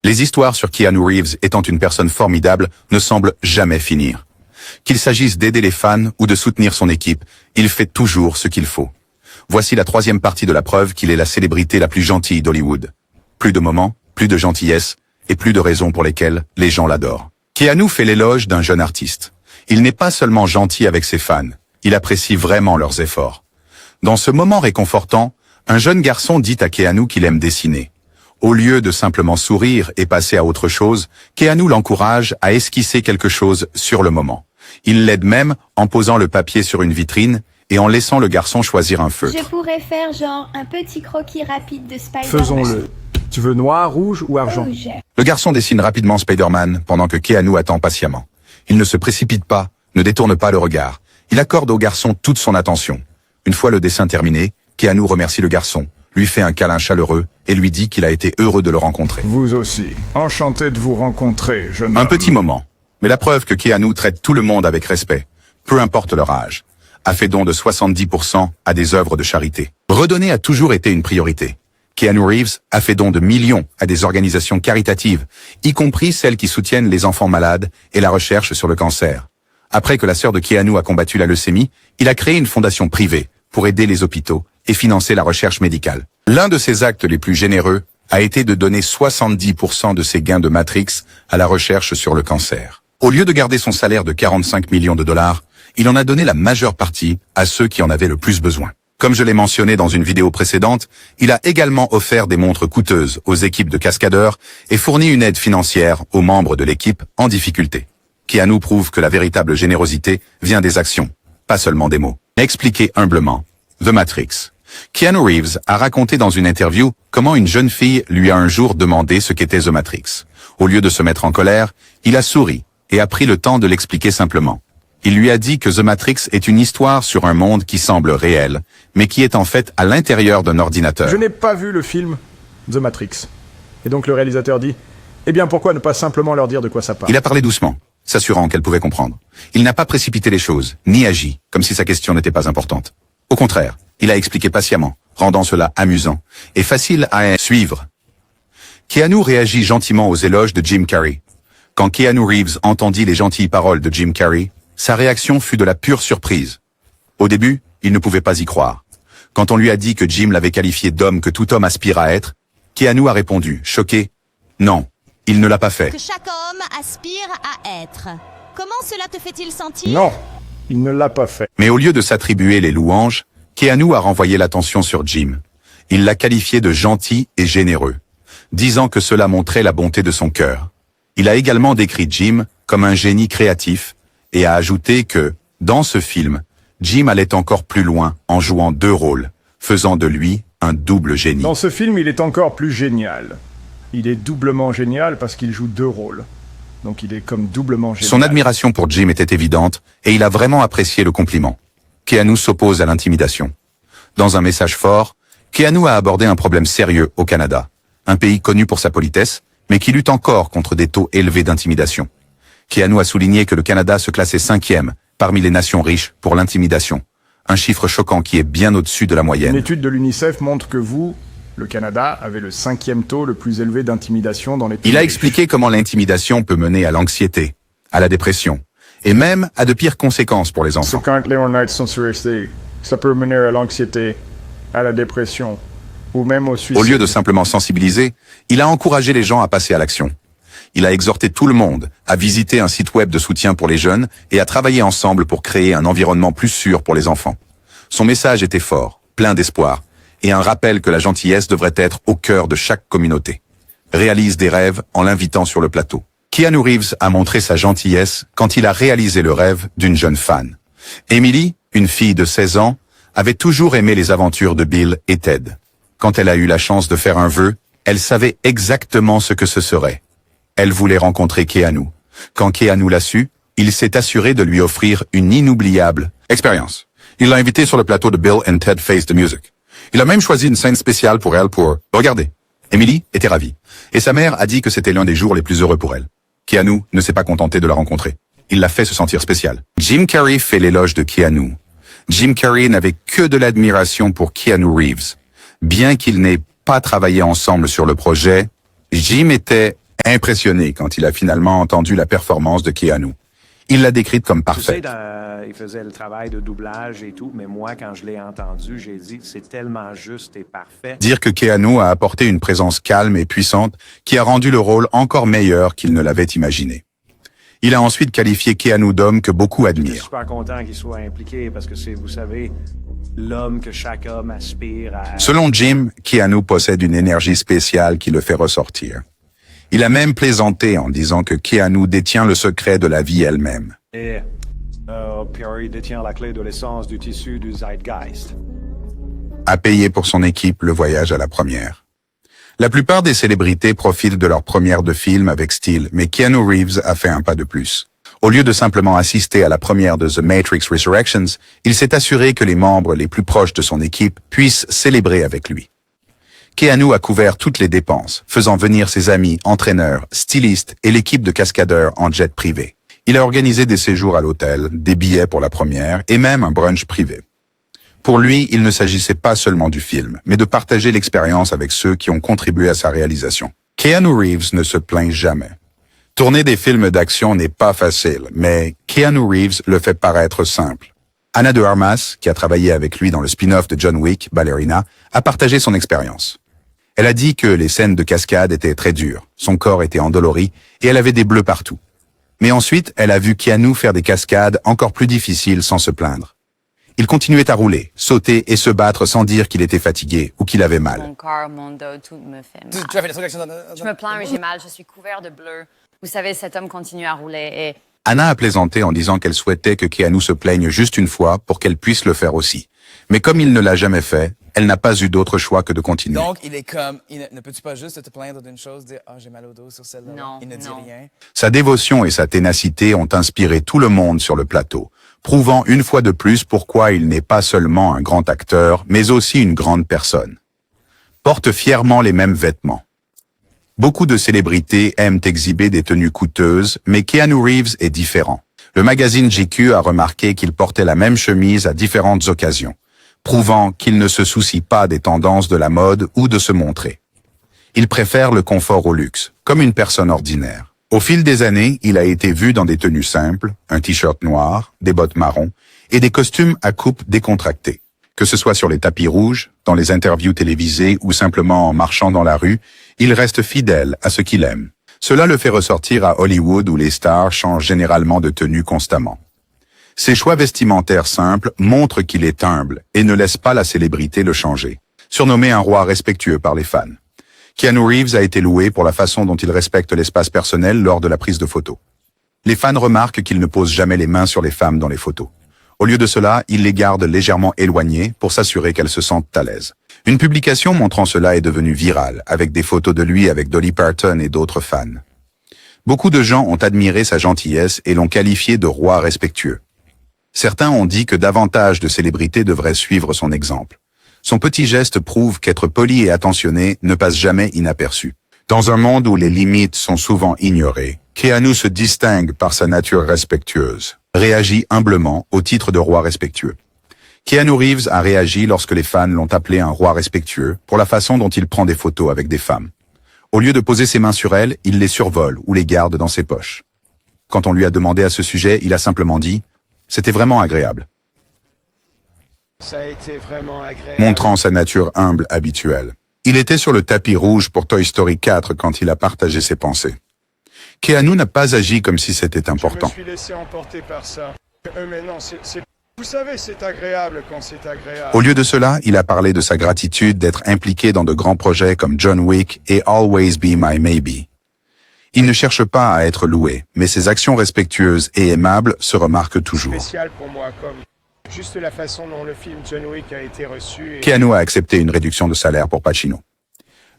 Les histoires sur Keanu Reeves étant une personne formidable ne semblent jamais finir. Qu'il s'agisse d'aider les fans ou de soutenir son équipe, il fait toujours ce qu'il faut. Voici la troisième partie de la preuve qu'il est la célébrité la plus gentille d'Hollywood. Plus de moments, plus de gentillesse, et plus de raisons pour lesquelles les gens l'adorent. Keanu fait l'éloge d'un jeune artiste. Il n'est pas seulement gentil avec ses fans, il apprécie vraiment leurs efforts. Dans ce moment réconfortant, un jeune garçon dit à Keanu qu'il aime dessiner. Au lieu de simplement sourire et passer à autre chose, Keanu l'encourage à esquisser quelque chose sur le moment. Il l'aide même en posant le papier sur une vitrine et en laissant le garçon choisir un feutre. Je pourrais faire genre un petit croquis rapide de Spider-Man. Faisons-le. Tu veux noir, rouge ou argent? Rouge. Le garçon dessine rapidement Spider-Man pendant que Keanu attend patiemment. Il ne se précipite pas, ne détourne pas le regard. Il accorde au garçon toute son attention. Une fois le dessin terminé, Keanu remercie le garçon, lui fait un câlin chaleureux et lui dit qu'il a été heureux de le rencontrer. Vous aussi. Enchanté de vous rencontrer, jeune homme. Un petit moment, mais la preuve que Keanu traite tout le monde avec respect, peu importe leur âge, a fait don de 70% à des œuvres de charité. Redonner a toujours été une priorité. Keanu Reeves a fait don de millions à des organisations caritatives, y compris celles qui soutiennent les enfants malades et la recherche sur le cancer. Après que la sœur de Keanu a combattu la leucémie, il a créé une fondation privée pour aider les hôpitaux et financer la recherche médicale. L'un de ses actes les plus généreux a été de donner 70% de ses gains de Matrix à la recherche sur le cancer. Au lieu de garder son salaire de 45 millions de dollars, il en a donné la majeure partie à ceux qui en avaient le plus besoin. Comme je l'ai mentionné dans une vidéo précédente, il a également offert des montres coûteuses aux équipes de cascadeurs et fourni une aide financière aux membres de l'équipe en difficulté. Keanu prouve que la véritable générosité vient des actions, pas seulement des mots. Expliqué humblement. The Matrix. Keanu Reeves a raconté dans une interview comment une jeune fille lui a un jour demandé ce qu'était The Matrix. Au lieu de se mettre en colère, il a souri et a pris le temps de l'expliquer simplement. Il lui a dit que The Matrix est une histoire sur un monde qui semble réel, mais qui est en fait à l'intérieur d'un ordinateur. Je n'ai pas vu le film The Matrix. Et donc le réalisateur dit, eh bien pourquoi ne pas simplement leur dire de quoi ça parle? Il a parlé doucement, s'assurant qu'elle pouvait comprendre. Il n'a pas précipité les choses, ni agi, comme si sa question n'était pas importante. Au contraire, il a expliqué patiemment, rendant cela amusant et facile à suivre. Keanu réagit gentiment aux éloges de Jim Carrey. Quand Keanu Reeves entendit les gentilles paroles de Jim Carrey, sa réaction fut de la pure surprise. Au début, il ne pouvait pas y croire. Quand on lui a dit que Jim l'avait qualifié d'homme que tout homme aspire à être, Keanu a répondu, choqué, « Non, il ne l'a pas fait. » Que chaque homme aspire à être. Comment cela te fait-il sentir? Non, il ne l'a pas fait. Mais au lieu de s'attribuer les louanges, Keanu a renvoyé l'attention sur Jim. Il l'a qualifié de gentil et généreux, disant que cela montrait la bonté de son cœur. Il a également décrit Jim comme un génie créatif et a ajouté que, dans ce film, Jim allait encore plus loin en jouant deux rôles, faisant de lui un double génie. Dans ce film, il est encore plus génial. Il est doublement génial parce qu'il joue deux rôles. Donc il est comme doublement génial. Son admiration pour Jim était évidente et il a vraiment apprécié le compliment. Keanu s'oppose à l'intimidation. Dans un message fort, Keanu a abordé un problème sérieux au Canada, un pays connu pour sa politesse, mais qui lutte encore contre des taux élevés d'intimidation. Keanu a souligné que le Canada se classait 5e parmi les nations riches pour l'intimidation, un chiffre choquant qui est bien au-dessus de la moyenne. Une étude de l'UNICEF montre que vous, le Canada, avez le 5e taux le plus élevé d'intimidation dans les pays Il a riches. expliqué comment l'intimidation peut mener à l'anxiété, à la dépression, et même à de pires conséquences pour les So enfants. quand les honnêtes sont surestimés, ça peut mener à l'anxiété, à la dépression, ou même au suicide. Au lieu de simplement sensibiliser, il a encouragé les gens à passer à l'action. Il a exhorté tout le monde à visiter un site web de soutien pour les jeunes et à travailler ensemble pour créer un environnement plus sûr pour les enfants. Son message était fort, plein d'espoir, et un rappel que la gentillesse devrait être au cœur de chaque communauté. Réalise des rêves en l'invitant sur le plateau. Keanu Reeves a montré sa gentillesse quand il a réalisé le rêve d'une jeune fan. Emily, une fille de 16 ans, avait toujours aimé les aventures de Bill et Ted. Quand elle a eu la chance de faire un vœu, elle savait exactement ce que ce serait. Elle voulait rencontrer Keanu. Quand Keanu l'a su, il s'est assuré de lui offrir une inoubliable expérience. Il l'a invitée sur le plateau de Bill and Ted Face the Music. Il a même choisi une scène spéciale pour elle pour regarder. Emily était ravie. Et sa mère a dit que c'était l'un des jours les plus heureux pour elle. Keanu ne s'est pas contenté de la rencontrer. Il l'a fait se sentir spéciale. Jim Carrey fait l'éloge de Keanu. Jim Carrey n'avait que de l'admiration pour Keanu Reeves. Bien qu'ils n'aient pas travaillé ensemble sur le projet, Jim était Impressionné quand il a finalement entendu la performance de Keanu. Il l'a décrite comme Tu sais, parfaite. il faisait le travail de doublage et tout, mais moi, quand je l'ai entendu, j'ai dit, c'est tellement juste et parfait. Dire que Keanu a apporté une présence calme et puissante qui a rendu le rôle encore meilleur qu'il ne l'avait imaginé. Il a ensuite qualifié Keanu d'homme que beaucoup Je suis admirent. super content qu'il soit impliqué parce que c'est, vous savez, l'homme que chaque homme aspire à... Selon Jim, Keanu possède une énergie spéciale qui le fait ressortir. Il a même plaisanté en disant que Keanu détient le secret de la vie elle-même. Et, Pierre, il détient la clé de l'essence du tissu du Zeitgeist. A payé pour son équipe le voyage à la première. La plupart des célébrités profitent de leur première de film avec style, mais Keanu Reeves a fait un pas de plus. Au lieu de simplement assister à la première de The Matrix Resurrections, il s'est assuré que les membres les plus proches de son équipe puissent célébrer avec lui. Keanu a couvert toutes les dépenses, faisant venir ses amis, entraîneurs, stylistes et l'équipe de cascadeurs en jet privé. Il a organisé des séjours à l'hôtel, des billets pour la première et même un brunch privé. Pour lui, il ne s'agissait pas seulement du film, mais de partager l'expérience avec ceux qui ont contribué à sa réalisation. Keanu Reeves ne se plaint jamais. Tourner des films d'action n'est pas facile, mais Keanu Reeves le fait paraître simple. Anna de Armas, qui a travaillé avec lui dans le spin-off de John Wick, Ballerina, a partagé son expérience. Elle a dit que les scènes de cascade étaient très dures, son corps était endolori et elle avait des bleus partout. Mais ensuite, elle a vu Keanu faire des cascades encore plus difficiles sans se plaindre. Il continuait à rouler, sauter et se battre sans dire qu'il était fatigué ou qu'il avait mal. Mon corps, mon dos, tout me fait mal. Tu as fait des trucs avec ça Je me plains, mais j'ai mal. Je suis couvert de bleu. Vous savez, cet homme continue à rouler et... Anna a plaisanté en disant qu'elle souhaitait que Keanu se plaigne juste une fois pour qu'elle puisse le faire aussi. Mais comme il ne l'a jamais fait, elle n'a pas eu d'autre choix que de continuer. Donc, il est comme, ne peux-tu pas juste te plaindre d'une chose, dire, ah, j'ai mal au dos sur celle-là? Non, Il ne dit non. rien. Sa dévotion et sa ténacité ont inspiré tout le monde sur le plateau, prouvant une fois de plus pourquoi il n'est pas seulement un grand acteur, mais aussi une grande personne. Porte fièrement les mêmes vêtements. Beaucoup de célébrités aiment exhiber des tenues coûteuses, mais Keanu Reeves est différent. Le magazine GQ a remarqué qu'il portait la même chemise à différentes occasions, prouvant qu'il ne se soucie pas des tendances de la mode ou de se montrer. Il préfère le confort au luxe, comme une personne ordinaire. Au fil des années, il a été vu dans des tenues simples, un t-shirt noir, des bottes marron et des costumes à coupe décontractée. Que ce soit sur les tapis rouges, dans les interviews télévisées ou simplement en marchant dans la rue, il reste fidèle à ce qu'il aime. Cela le fait ressortir à Hollywood où les stars changent généralement de tenue constamment. Ses choix vestimentaires simples montrent qu'il est humble et ne laisse pas la célébrité le changer. Surnommé un roi respectueux par les fans. Keanu Reeves a été loué pour la façon dont il respecte l'espace personnel lors de la prise de photos. Les fans remarquent qu'il ne pose jamais les mains sur les femmes dans les photos. Au lieu de cela, il les garde légèrement éloignées pour s'assurer qu'elles se sentent à l'aise. Une publication montrant cela est devenue virale, avec des photos de lui avec Dolly Parton et d'autres fans. Beaucoup de gens ont admiré sa gentillesse et l'ont qualifié de roi respectueux. Certains ont dit que davantage de célébrités devraient suivre son exemple. Son petit geste prouve qu'être poli et attentionné ne passe jamais inaperçu. Dans un monde où les limites sont souvent ignorées, Keanu se distingue par sa nature respectueuse, réagit humblement au titre de roi respectueux. Keanu Reeves a réagi lorsque les fans l'ont appelé un roi respectueux pour la façon dont il prend des photos avec des femmes. Au lieu de poser ses mains sur elles, il les survole ou les garde dans ses poches. Quand on lui a demandé à ce sujet, il a simplement dit « C'était vraiment agréable », Ça a été vraiment agréable. montrant sa nature humble habituelle. Il était sur le tapis rouge pour Toy Story 4 quand il a partagé ses pensées. Keanu n'a pas agi comme si c'était important. Je me suis laissé emporter par ça. Mais non, vous savez, c'est agréable quand c'est agréable. Au lieu de cela, il a parlé de sa gratitude d'être impliqué dans de grands projets comme John Wick et Always Be My Maybe. Il ne cherche pas à être loué, mais ses actions respectueuses et aimables se remarquent toujours. Spécial pour moi, comme juste la façon dont le film John Wick a été reçu. Keanu a accepté une réduction de salaire pour Pacino.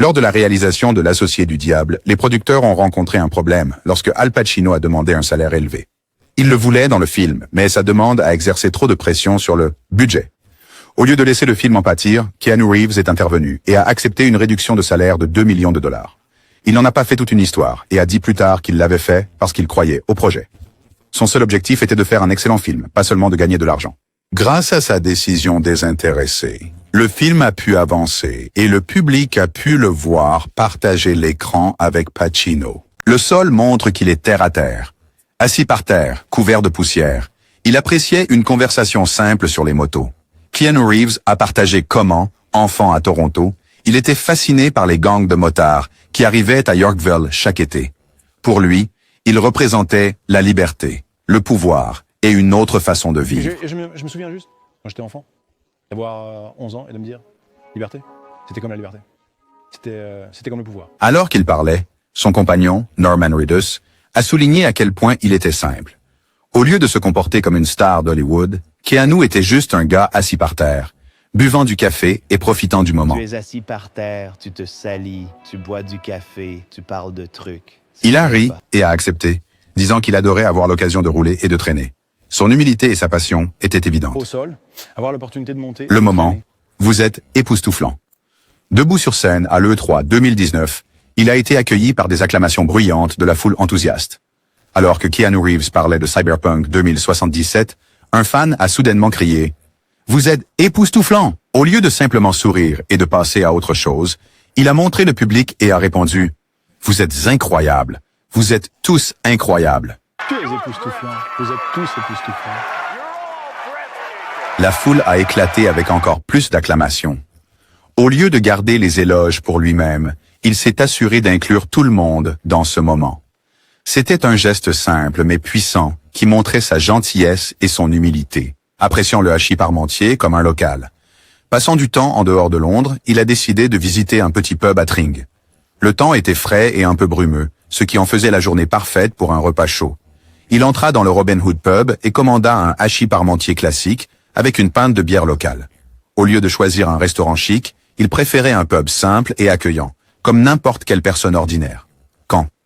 Lors de la réalisation de L'Associé du Diable, les producteurs ont rencontré un problème lorsque Al Pacino a demandé un salaire élevé. Il le voulait dans le film, mais sa demande a exercé trop de pression sur le budget. Au lieu de laisser le film en pâtir, Keanu Reeves est intervenu et a accepté une réduction de salaire de 2 millions de dollars. Il n'en a pas fait toute une histoire et a dit plus tard qu'il l'avait fait parce qu'il croyait au projet. Son seul objectif était de faire un excellent film, pas seulement de gagner de l'argent. Grâce à sa décision désintéressée, le film a pu avancer et le public a pu le voir partager l'écran avec Pacino. Le sol montre qu'il est terre à terre. Assis par terre, couvert de poussière, il appréciait une conversation simple sur les motos. Keanu Reeves a partagé comment, enfant à Toronto, il était fasciné par les gangs de motards qui arrivaient à Yorkville chaque été. Pour lui, il représentait la liberté, le pouvoir et une autre façon de vivre. Je me souviens juste, quand j'étais enfant, d'avoir 11 ans et de me dire, liberté, c'était comme la liberté. C'était comme le pouvoir. Alors qu'il parlait, son compagnon, Norman Reedus, a souligné à quel point il était simple. Au lieu de se comporter comme une star d'Hollywood, Keanu était juste un gars assis par terre, buvant du café et profitant du moment. Tu es assis par terre, tu te salis, tu bois du café, tu parles de trucs. Il a ri et a accepté, disant qu'il adorait avoir l'occasion de rouler et de traîner. Son humilité et sa passion étaient évidentes. Au sol, avoir l'opportunité de monter. Le moment, vous êtes époustouflant. Debout sur scène à l'E3 2019, il a été accueilli par des acclamations bruyantes de la foule enthousiaste. Alors que Keanu Reeves parlait de Cyberpunk 2077, un fan a soudainement crié « Vous êtes époustouflant !» Au lieu de simplement sourire et de passer à autre chose, il a montré le public et a répondu « Vous êtes incroyables. Vous êtes tous incroyables. » Tu es époustouflant. Vous êtes tous époustouflants. La foule a éclaté avec encore plus d'acclamations. Au lieu de garder les éloges pour lui-même, il s'est assuré d'inclure tout le monde dans ce moment. C'était un geste simple mais puissant qui montrait sa gentillesse et son humilité, appréciant le hachis parmentier comme un local. Passant du temps en dehors de Londres, il a décidé de visiter un petit pub à Tring. Le temps était frais et un peu brumeux, ce qui en faisait la journée parfaite pour un repas chaud. Il entra dans le Robin Hood Pub et commanda un hachis parmentier classique avec une pinte de bière locale. Au lieu de choisir un restaurant chic, il préférait un pub simple et accueillant, comme n'importe quelle personne ordinaire.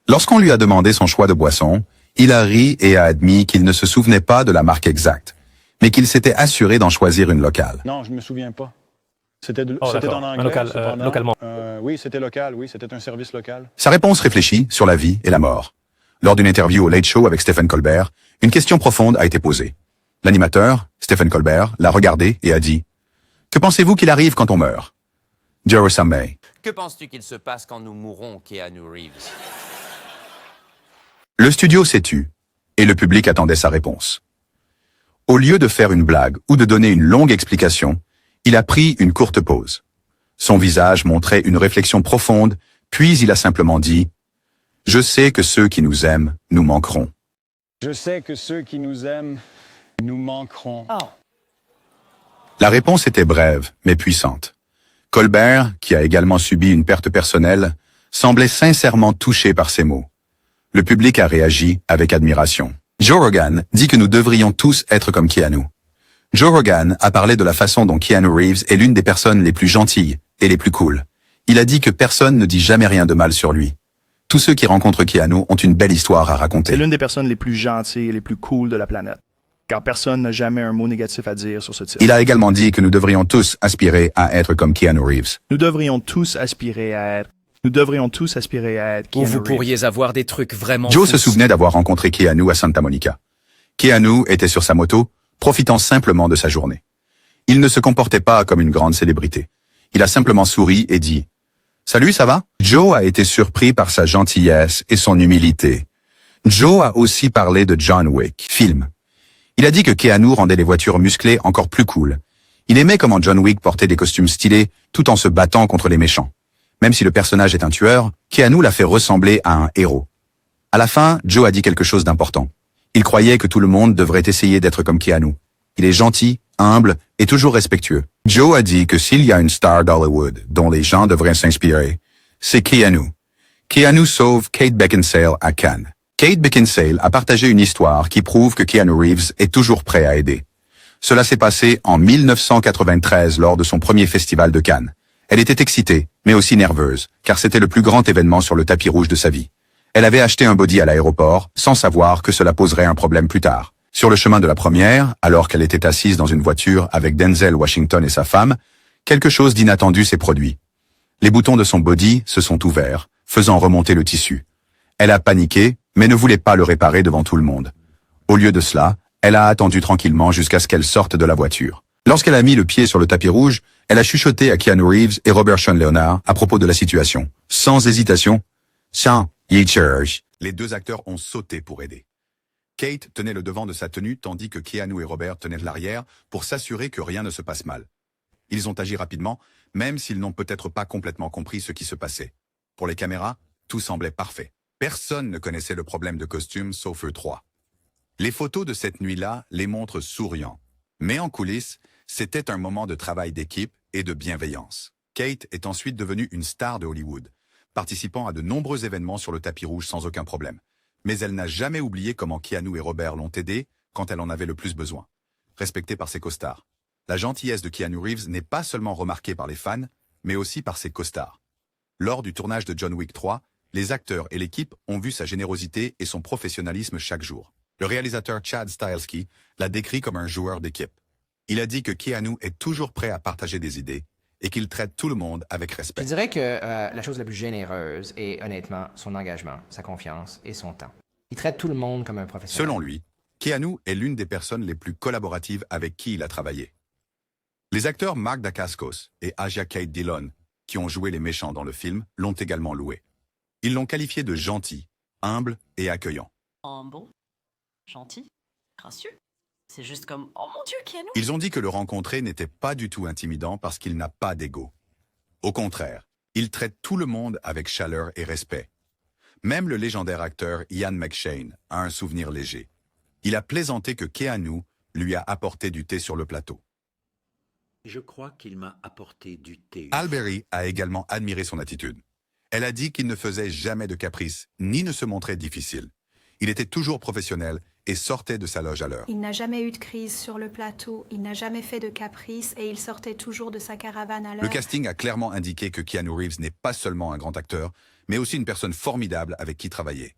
Lorsqu'on lui a demandé son choix de boisson, il a ri et a admis qu'il ne se souvenait pas de la marque exacte, mais qu'il s'était assuré d'en choisir une locale. Non, je me souviens pas. C'était d'accord. en anglais. Localement. Oui, c'était local. Oui, c'était un service local. Sa réponse réfléchit sur la vie et la mort. Lors d'une interview au Late Show avec Stephen Colbert, une question profonde a été posée. L'animateur, Stephen Colbert, l'a regardé et a dit « Que pensez-vous qu'il arrive quand on meurt ?» Jerry May. Que penses-tu qu'il se passe quand nous mourrons, Keanu Reeves? Le studio s'est tu, et le public attendait sa réponse. Au lieu de faire une blague ou de donner une longue explication, il a pris une courte pause. Son visage montrait une réflexion profonde, puis il a simplement dit « Je sais que ceux qui nous aiment nous manqueront. » Je sais que ceux qui nous aiment nous manqueront. La réponse était brève, mais puissante. Colbert, qui a également subi une perte personnelle, semblait sincèrement touché par ces mots. Le public a réagi avec admiration. Joe Rogan dit que nous devrions tous être comme Keanu. Joe Rogan a parlé de la façon dont Keanu Reeves est l'une des personnes les plus gentilles et les plus cool. Il a dit que personne ne dit jamais rien de mal sur lui. Tous ceux qui rencontrent Keanu ont une belle histoire à raconter. C'est l'une des personnes les plus gentilles et les plus cool de la planète. Car personne n'a jamais un mot négatif à dire sur ce type. Il a également dit que nous devrions tous aspirer à être comme Keanu Reeves. Nous devrions tous aspirer à être Keanu Où vous Reeves. pourriez avoir des trucs vraiment Joe se fous. souvenait d'avoir rencontré Keanu à Santa Monica. Keanu était sur sa moto, profitant simplement de sa journée. Il ne se comportait pas comme une grande célébrité. Il a simplement souri et dit « Salut, ça va ?» Joe a été surpris par sa gentillesse et son humilité. Joe a aussi parlé de John Wick, film. Il a dit que Keanu rendait les voitures musclées encore plus cool. Il aimait comment John Wick portait des costumes stylés tout en se battant contre les méchants. Même si le personnage est un tueur, Keanu l'a fait ressembler à un héros. À la fin, Joe a dit quelque chose d'important. Il croyait que tout le monde devrait essayer d'être comme Keanu. Il est gentil, humble et toujours respectueux. Joe a dit que s'il y a une star d'Hollywood dont les gens devraient s'inspirer, c'est Keanu. Keanu sauve Kate Beckinsale à Cannes. Kate Beckinsale a partagé une histoire qui prouve que Keanu Reeves est toujours prêt à aider. Cela s'est passé en 1993 lors de son premier festival de Cannes. Elle était excitée, mais aussi nerveuse, car c'était le plus grand événement sur le tapis rouge de sa vie. Elle avait acheté un body à l'aéroport, sans savoir que cela poserait un problème plus tard. Sur le chemin de la première, alors qu'elle était assise dans une voiture avec Denzel Washington et sa femme, quelque chose d'inattendu s'est produit. Les boutons de son body se sont ouverts, faisant remonter le tissu. Elle a paniqué, mais ne voulait pas le réparer devant tout le monde. Au lieu de cela, elle a attendu tranquillement jusqu'à ce qu'elle sorte de la voiture. Lorsqu'elle a mis le pied sur le tapis rouge, elle a chuchoté à Keanu Reeves et Robert Sean Leonard à propos de la situation. Sans hésitation, « Sans, Les deux acteurs ont sauté pour aider. Kate tenait le devant de sa tenue tandis que Keanu et Robert tenaient de l'arrière pour s'assurer que rien ne se passe mal. Ils ont agi rapidement, même s'ils n'ont peut-être pas complètement compris ce qui se passait. Pour les caméras, tout semblait parfait. Personne ne connaissait le problème de costume sauf eux trois. Les photos de cette nuit-là les montrent souriants. Mais en coulisses, c'était un moment de travail d'équipe et de bienveillance. Kate est ensuite devenue une star de Hollywood, participant à de nombreux événements sur le tapis rouge sans aucun problème. Mais elle n'a jamais oublié comment Keanu et Robert l'ont aidée quand elle en avait le plus besoin. Respectée par ses costards. La gentillesse de Keanu Reeves n'est pas seulement remarquée par les fans, mais aussi par ses costards. Lors du tournage de John Wick 3, les acteurs et l'équipe ont vu sa générosité et son professionnalisme chaque jour. Le réalisateur Chad Stahelski l'a décrit comme un joueur d'équipe. Il a dit que Keanu est toujours prêt à partager des idées et qu'il traite tout le monde avec respect. Je dirais que la chose la plus généreuse est honnêtement son engagement, sa confiance et son temps. Il traite tout le monde comme un professionnel. Selon lui, Keanu est l'une des personnes les plus collaboratives avec qui il a travaillé. Les acteurs Mark Dacascos et Asia Kate Dillon, qui ont joué les méchants dans le film, l'ont également loué. Ils l'ont qualifié de gentil, humble et accueillant. Humble, gentil, gracieux. C'est juste comme « Oh mon Dieu, Keanu !» Ils ont dit que le rencontrer n'était pas du tout intimidant parce qu'il n'a pas d'ego. Au contraire, il traite tout le monde avec chaleur et respect. Même le légendaire acteur Ian McShane a un souvenir léger. Il a plaisanté que Keanu lui a apporté du thé sur le plateau. Je crois qu'il m'a apporté du thé. Halle Berry a également admiré son attitude. Elle a dit qu'il ne faisait jamais de caprices, ni ne se montrait difficile. Il était toujours professionnel et sortait de sa loge à l'heure. Il n'a jamais eu de crise sur le plateau, il n'a jamais fait de caprice et il sortait toujours de sa caravane à l'heure. Le casting a clairement indiqué que Keanu Reeves n'est pas seulement un grand acteur, mais aussi une personne formidable avec qui travailler.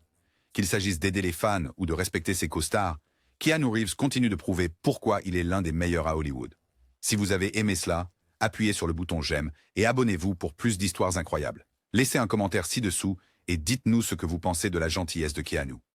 Qu'il s'agisse d'aider les fans ou de respecter ses co-stars, Keanu Reeves continue de prouver pourquoi il est l'un des meilleurs à Hollywood. Si vous avez aimé cela, appuyez sur le bouton j'aime et abonnez-vous pour plus d'histoires incroyables. Laissez un commentaire ci-dessous et dites-nous ce que vous pensez de la gentillesse de Keanu.